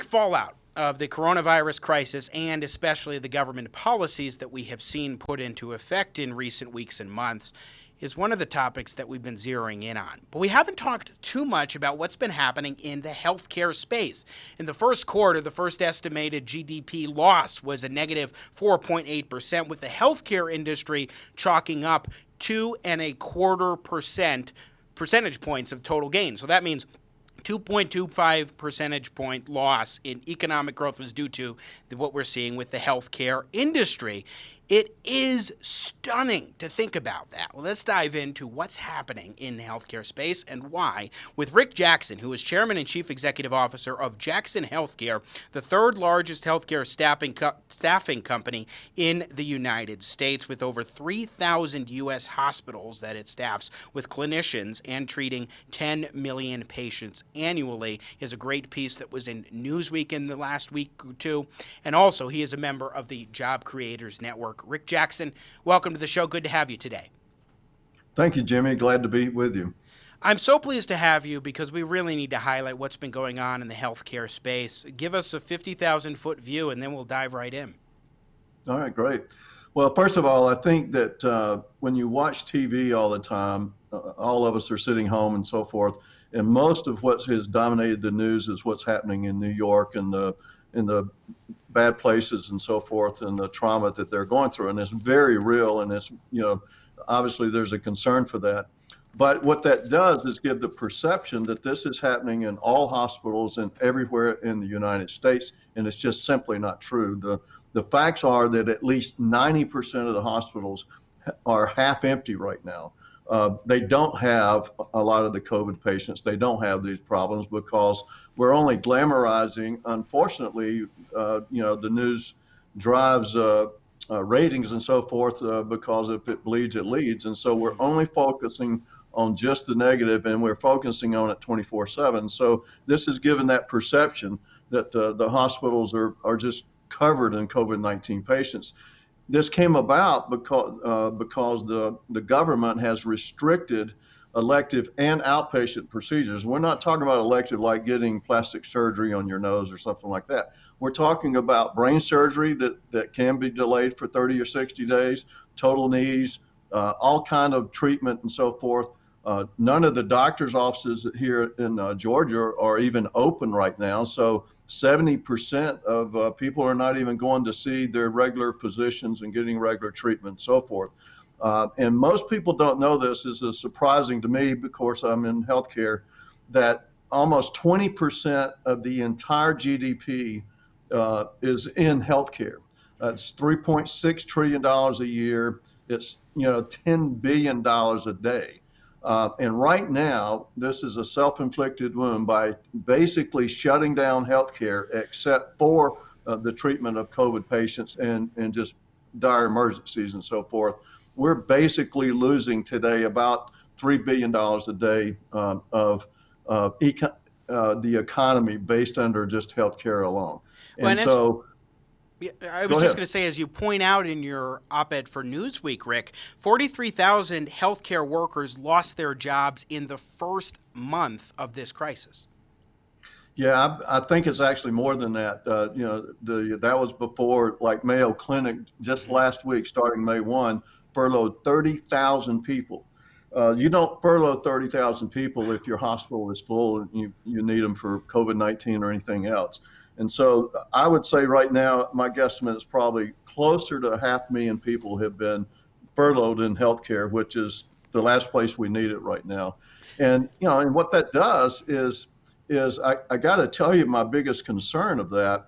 economic fallout of the coronavirus crisis and especially the government policies that we have seen put into effect in recent weeks and months is one of the topics that we've been zeroing in on. But we haven't talked too much about what's been happening in the healthcare space. In the first quarter, the first estimated GDP loss was a negative 4.8%, with the healthcare industry chalking up 2.25% percentage points of total gain. So that means 2.25 percentage point loss in economic growth was due to what we're seeing with the healthcare industry. It is stunning to think about that. Well, let's dive into what's happening in the healthcare space and why with Rick Jackson, who is Chairman and Chief Executive Officer of Jackson Healthcare, the third largest healthcare staffing company in the United States, with over 3,000 U.S. hospitals that it staffs with clinicians and treating 10 million patients annually. Is a great piece that was in Newsweek in the last week or two. And also, he is a member of the Job Creators Network. Rick Jackson, welcome to the show. Good to have you today. Thank you, Jimmy. Glad to be with you. I'm so pleased to have you because we really need to highlight what's been going on in the healthcare space. Give us a 50,000-foot view, and then we'll dive right in. All right, great. Well, first of all, I think that when you watch TV all the time, all of us are sitting home and so forth, and most of what has dominated the news is what's happening in New York and in the bad places and so forth, and the trauma that they're going through. And it's very real, and it's, obviously there's a concern for that. But what that does is give the perception that this is happening in all hospitals and everywhere in the United States, and it's just simply not true. The facts are that at least 90% of the hospitals are half empty right now. They don't have a lot of the COVID patients. They don't have these problems because we're only glamorizing. Unfortunately, the news drives ratings and so forth because if it bleeds, it leads. And so we're only focusing on just the negative, and we're focusing on it 24/7. So this is given that perception that the hospitals are just covered in COVID-19 patients. This came about because the government has restricted elective and outpatient procedures. We're not talking about elective like getting plastic surgery on your nose or something like that. We're talking about brain surgery that can be delayed for 30 or 60 days, total knees, all kind of treatment and so forth. None of the doctor's offices here in Georgia are even open right now. So 70% of people are not even going to see their regular physicians and getting regular treatment and so forth. And most people don't know this. This is surprising to me because I'm in healthcare, that almost 20% of the entire GDP is in healthcare. That's $3.6 trillion a year. It's $10 billion a day. And right now, this is a self-inflicted wound by basically shutting down healthcare except for the treatment of COVID patients and just dire emergencies and so forth. We're basically losing today about $3 billion a day of the economy based under just healthcare alone. And so I was just going to say, as you point out in your op-ed for Newsweek, Rick, 43,000 healthcare workers lost their jobs in the first month of this crisis. Yeah, I think it's actually more than that. That was before, like Mayo Clinic just last week, starting May 1, furloughed 30,000 people. You don't furlough 30,000 people if your hospital is full and you need them for COVID-19 or anything else. And so I would say right now, my guesstimate is probably closer to 500,000 people have been furloughed in healthcare, which is the last place we need it right now. And, and what that does is I got to tell you my biggest concern of that.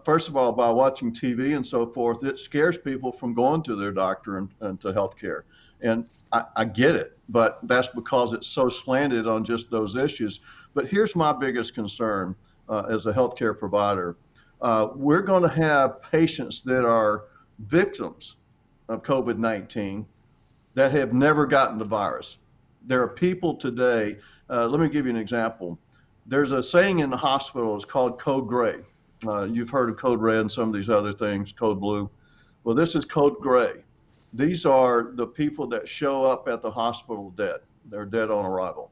First of all, by watching TV and so forth, it scares people from going to their doctor and to healthcare. And I get it, but that's because it's so slanted on just those issues. But here's my biggest concern as a healthcare provider. We're going to have patients that are victims of COVID-19 that have never gotten the virus. There are people today, let me give you an example. There's a saying in the hospital, it's called code gray. You've heard of code red and some of these other things, code blue. Well, this is code gray. These are the people that show up at the hospital dead. They're dead on arrival.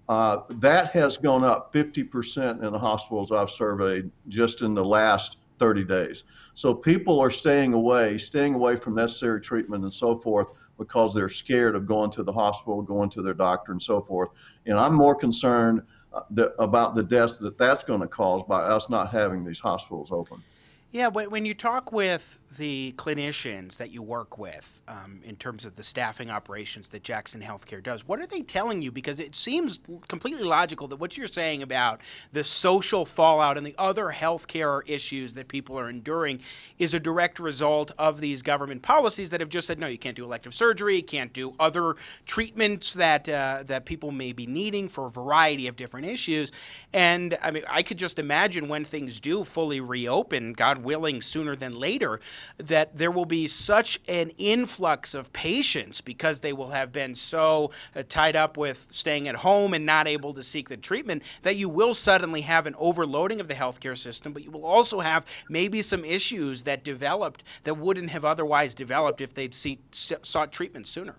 That has gone up 50% in the hospitals I've surveyed just in the last 30 days. So people are staying away from necessary treatment and so forth because they're scared of going to the hospital, going to their doctor and so forth. And I'm more concerned about the deaths that's going to cause by us not having these hospitals open. Yeah, when you talk with the clinicians that you work with in terms of the staffing operations that Jackson Healthcare does, what are they telling you? Because it seems completely logical that what you're saying about the social fallout and the other healthcare issues that people are enduring is a direct result of these government policies that have just said, no, you can't do elective surgery, you can't do other treatments that people may be needing for a variety of different issues. And I mean, I could just imagine when things do fully reopen, God willing, sooner than later, that there will be such an influx of patients because they will have been so tied up with staying at home and not able to seek the treatment that you will suddenly have an overloading of the healthcare system, but you will also have maybe some issues that developed that wouldn't have otherwise developed if they'd sought treatment sooner.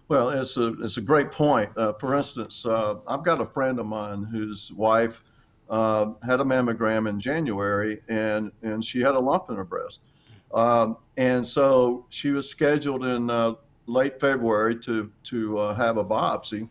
Well, it's a great point. For instance, I've got a friend of mine whose wife had a mammogram in January, and she had a lump in her breast. And so she was scheduled in late February to have a biopsy,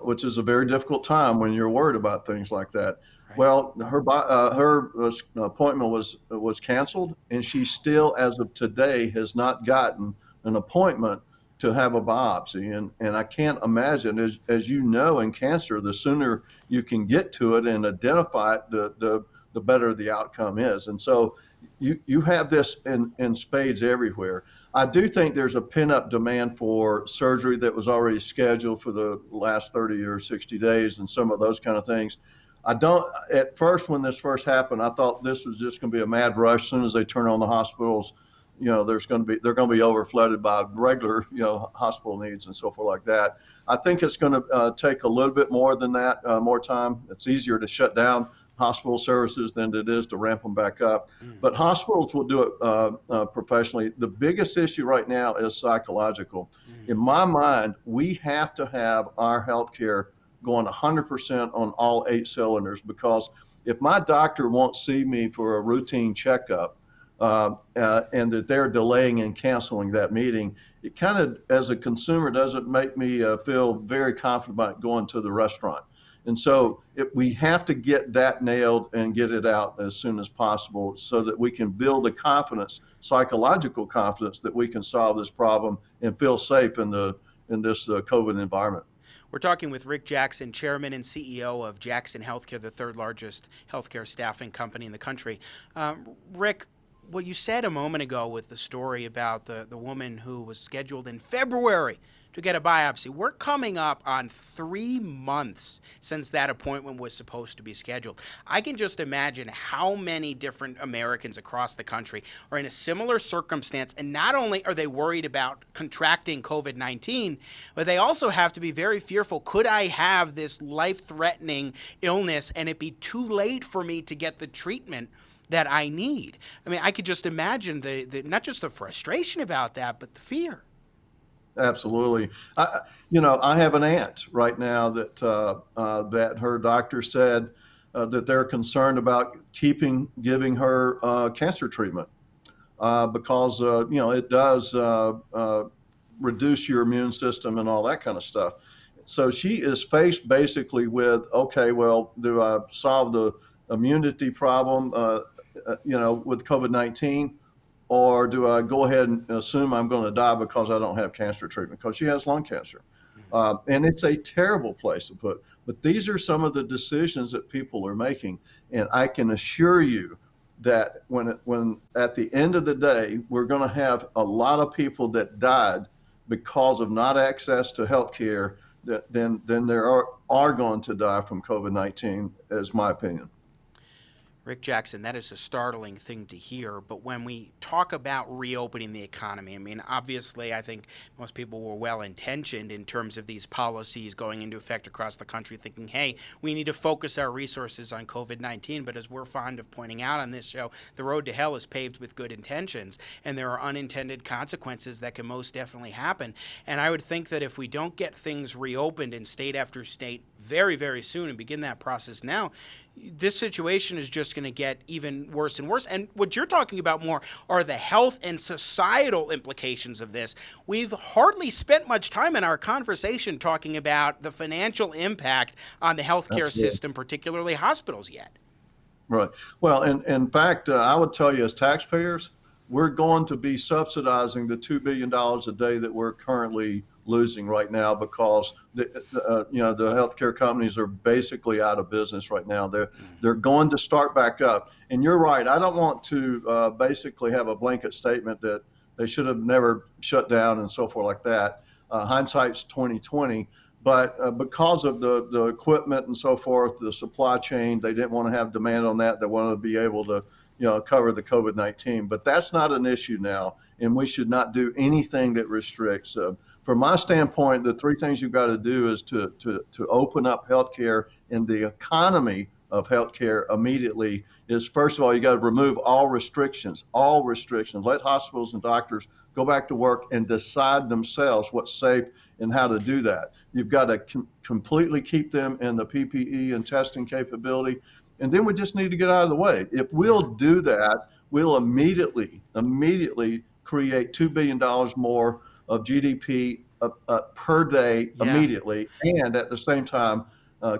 which is a very difficult time when you're worried about things like that. Right. Well, her appointment was canceled, and she still, as of today, has not gotten an appointment to have a biopsy. And I can't imagine, as you know, in cancer, the sooner you can get to it and identify it, the better the outcome is. And so you have this in spades everywhere. I do think there's a pent-up demand for surgery that was already scheduled for the last 30 or 60 days and some of those kind of things. At first, when this first happened, I thought this was just going to be a mad rush. As soon as they turn on the hospitals, they're going to be overflooded by regular, hospital needs and so forth like that. I think it's going to take a little bit more than that, more time. It's easier to shut down hospital services than it is to ramp them back up. But hospitals will do it professionally. The biggest issue right now is psychological. In my mind, we have to have our healthcare going 100% on all 8 cylinders, because if my doctor won't see me for a routine checkup, and that they're delaying and canceling that meeting, it kind of, as a consumer, doesn't make me feel very confident about going to the restaurant. And so we have to get that nailed and get it out as soon as possible so that we can build the confidence, psychological confidence, that we can solve this problem and feel safe in this COVID environment. We're talking with Rick Jackson, Chairman and CEO of Jackson Healthcare, the third largest healthcare staffing company in the country. Rick, what you said a moment ago with the story about the woman who was scheduled in February to get a biopsy, we're coming up on 3 months since that appointment was supposed to be scheduled. I can just imagine how many different Americans across the country are in a similar circumstance, and not only are they worried about contracting COVID-19, but they also have to be very fearful. Could I have this life-threatening illness and it be too late for me to get the treatment that I need? I mean, I could just imagine the not just the frustration about that, but the fear. Absolutely. I have an aunt right now that her doctor said that they're concerned about giving her cancer treatment because it does reduce your immune system and all that kind of stuff. So she is faced basically with, okay, well, do I solve the immunity problem, with COVID-19? Or do I go ahead and assume I'm going to die because I don't have cancer treatment? Because she has lung cancer. And it's a terrible place to put. But these are some of the decisions that people are making. And I can assure you that when at the end of the day, we're going to have a lot of people that died because of not access to health care, then there are going to die from COVID-19, is my opinion. Rick Jackson, that is a startling thing to hear. But when we talk about reopening the economy, I mean, obviously, I think most people were well intentioned in terms of these policies going into effect across the country, thinking, hey, we need to focus our resources on COVID-19. But as we're fond of pointing out on this show, the road to hell is paved with good intentions, and there are unintended consequences that can most definitely happen. And I would think that if we don't get things reopened in state after state very, very soon and begin that process now, this situation is just going to get even worse and worse. And what you're talking about more are the health and societal implications of this. We've hardly spent much time in our conversation talking about the financial impact on the healthcare system, particularly hospitals, yet. Right. Well, in fact, I would tell you as taxpayers, we're going to be subsidizing the $2 billion a day that we're currently losing right now because the healthcare companies are basically out of business right now. They're going to start back up. And you're right. I don't want to basically have a blanket statement that they should have never shut down and so forth like that. Hindsight's 2020. But because of the equipment and so forth, the supply chain, they didn't want to have demand on that. They wanted to be able to cover the COVID-19. But that's not an issue now, and we should not do anything that restricts. From my standpoint, the three things you've got to do is to open up healthcare and the economy of healthcare immediately is, first of all, you got to remove all restrictions. Let hospitals and doctors go back to work and decide themselves what's safe and how to do that. You've got to completely keep them in the PPE and testing capability. And then we just need to get out of the way. If we'll do that, we'll immediately create $2 billion more of GDP per day immediately, and at the same time,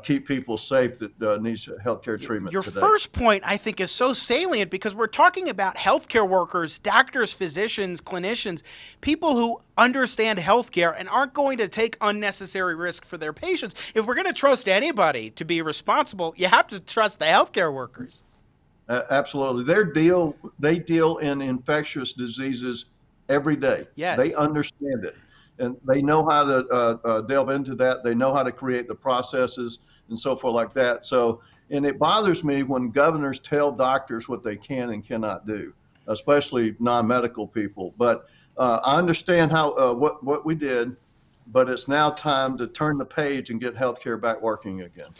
keep people safe that needs healthcare treatment Your today. first point, I think, is so salient because we're talking about healthcare workers, doctors, physicians, clinicians, people who understand healthcare and aren't going to take unnecessary risk for their patients. If we're going to trust anybody to be responsible, you have to trust the healthcare workers. Absolutely. They deal in infectious diseases every day. Yes. They understand it. And they know how to delve into that. They know how to create the processes and so forth like that. So, and it bothers me when governors tell doctors what they can and cannot do, especially non-medical people. But I understand how what we did, but it's now time to turn the page and get healthcare back working again.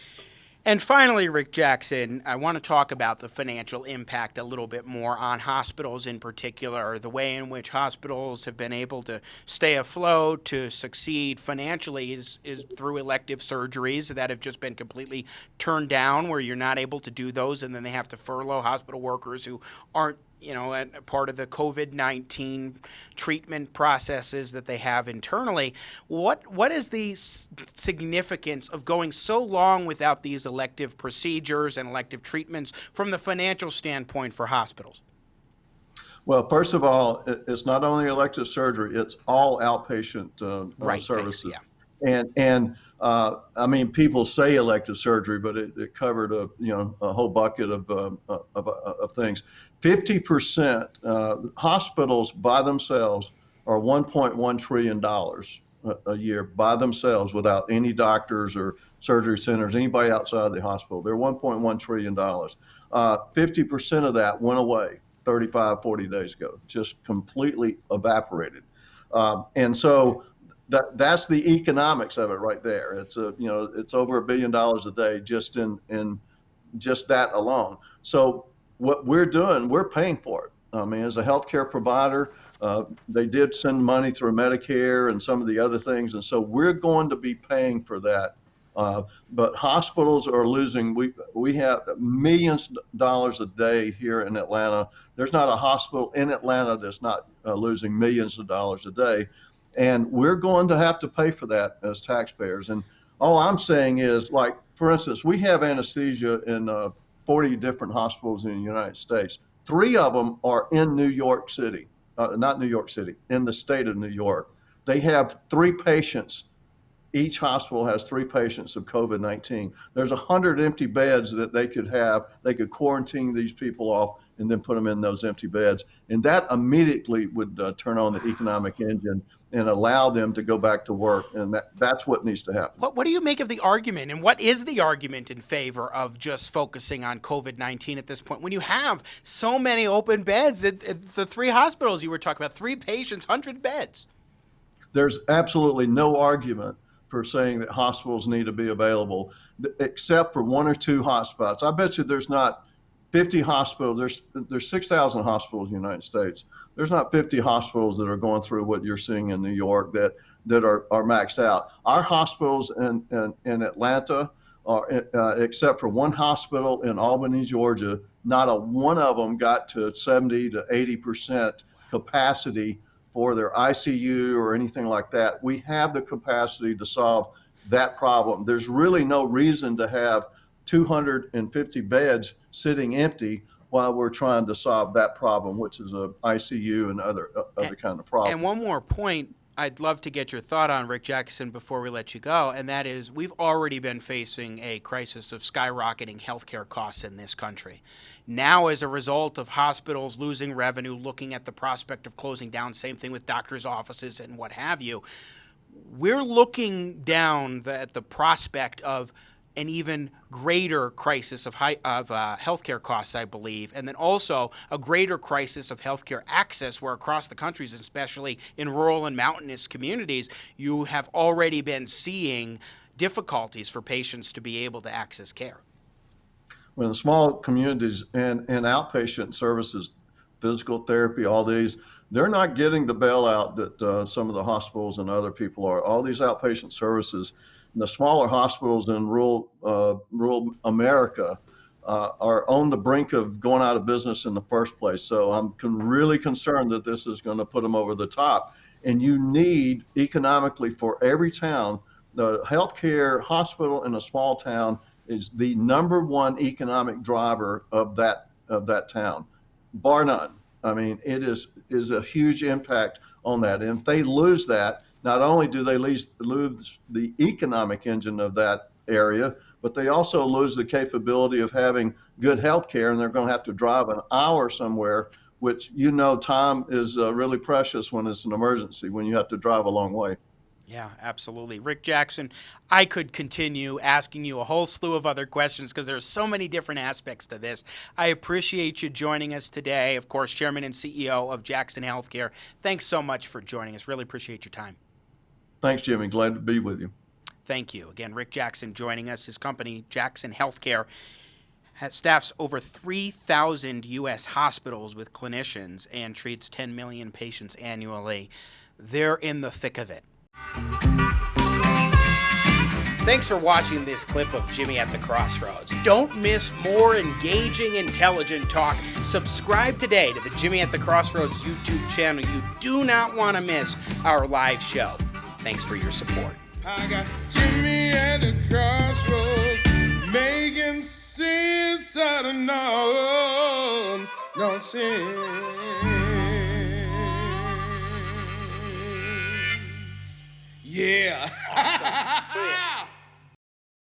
And finally, Rick Jackson, I want to talk about the financial impact a little bit more on hospitals in particular, the way in which hospitals have been able to stay afloat, to succeed financially is through elective surgeries that have just been completely turned down, where you're not able to do those, and then they have to furlough hospital workers who aren't part of the COVID-19 treatment processes that they have internally. What is the significance of going so long without these elective procedures and elective treatments from the financial standpoint for hospitals? Well, first of all, it's not only elective surgery, it's all outpatient services. And I mean, people say elective surgery, but it covered a whole bucket of things. 50% hospitals by themselves are $1.1 trillion a year by themselves without any doctors or surgery centers, anybody outside the hospital. They're $1.1 trillion. 50% of that went away 35, 40 days ago, just completely evaporated. And so that's the economics of it right there. It's it's over $1 billion a day just in just that alone. So what we're doing, we're paying for it. I mean, as a healthcare provider, they did send money through Medicare and some of the other things, and so we're going to be paying for that. But hospitals are losing. We have millions of dollars a day here in Atlanta. There's not a hospital in Atlanta that's not losing millions of dollars a day. And we're going to have to pay for that as taxpayers. And all I'm saying is, like, for instance, we have anesthesia in 40 different hospitals in the United States. 3 of them are in New York City, not New York City, in the state of New York. They have 3 patients. Each hospital has 3 patients of COVID-19. There's 100 empty beds that they could have. They could quarantine these people off and then put them in those empty beds. And that immediately would turn on the economic engine and allow them to go back to work. And that's what needs to happen. What do you make of the argument, and what is the argument in favor of just focusing on COVID-19 at this point when you have so many open beds at the 3 hospitals you were talking about, 3 patients, 100 beds? There's absolutely no argument for saying that hospitals need to be available, except for 1 or 2 hotspots. I bet you there's not 50 hospitals. There's 6,000 hospitals in the United States. There's not 50 hospitals that are going through what you're seeing in New York that are maxed out. Our hospitals in Atlanta, except for 1 hospital in Albany, Georgia, not a one of them got to 70 to 80% capacity for their ICU or anything like that. We have the capacity to solve that problem. There's really no reason to have 250 beds sitting empty while we're trying to solve that problem, which is a ICU and other kind of problem. And one more point I'd love to get your thought on, Rick Jackson, before we let you go, and that is we've already been facing a crisis of skyrocketing healthcare costs in this country. Now, as a result of hospitals losing revenue, looking at the prospect of closing down, same thing with doctors' offices and what have you, we're looking down at the prospect of an even greater crisis of healthcare costs, I believe, and then also a greater crisis of healthcare access, where across the countries, especially in rural and mountainous communities, you have already been seeing difficulties for patients to be able to access care. When the small communities and outpatient services, physical therapy, all these, they're not getting the bailout that some of the hospitals and other people are. All these outpatient services, and the smaller hospitals in rural America are on the brink of going out of business in the first place. So I'm really concerned that this is going to put them over the top. And you need, economically, for every town, the healthcare hospital in a small town is the #1 economic driver of that town, bar none. I mean, it is a huge impact on that. And if they lose that, not only do they lose the economic engine of that area, but they also lose the capability of having good health care, and they're going to have to drive an hour somewhere, which, time is really precious when it's an emergency, when you have to drive a long way. Yeah, absolutely. Rick Jackson, I could continue asking you a whole slew of other questions because there's so many different aspects to this. I appreciate you joining us today. Of course, Chairman and CEO of Jackson Healthcare. Thanks so much for joining us. Really appreciate your time. Thanks, Jimmy. Glad to be with you. Thank you. Again, Rick Jackson joining us. His company, Jackson Healthcare, staffs over 3,000 U.S. hospitals with clinicians and treats 10 million patients annually. They're in the thick of it. Thanks for watching this clip of Jimmy at the Crossroads. Don't miss more engaging, intelligent talk. Subscribe today to the Jimmy at the Crossroads YouTube channel. You do not want to miss our live show. Thanks for your support. I got Jimmy at the crossroads, making sense out of no sense. Yeah.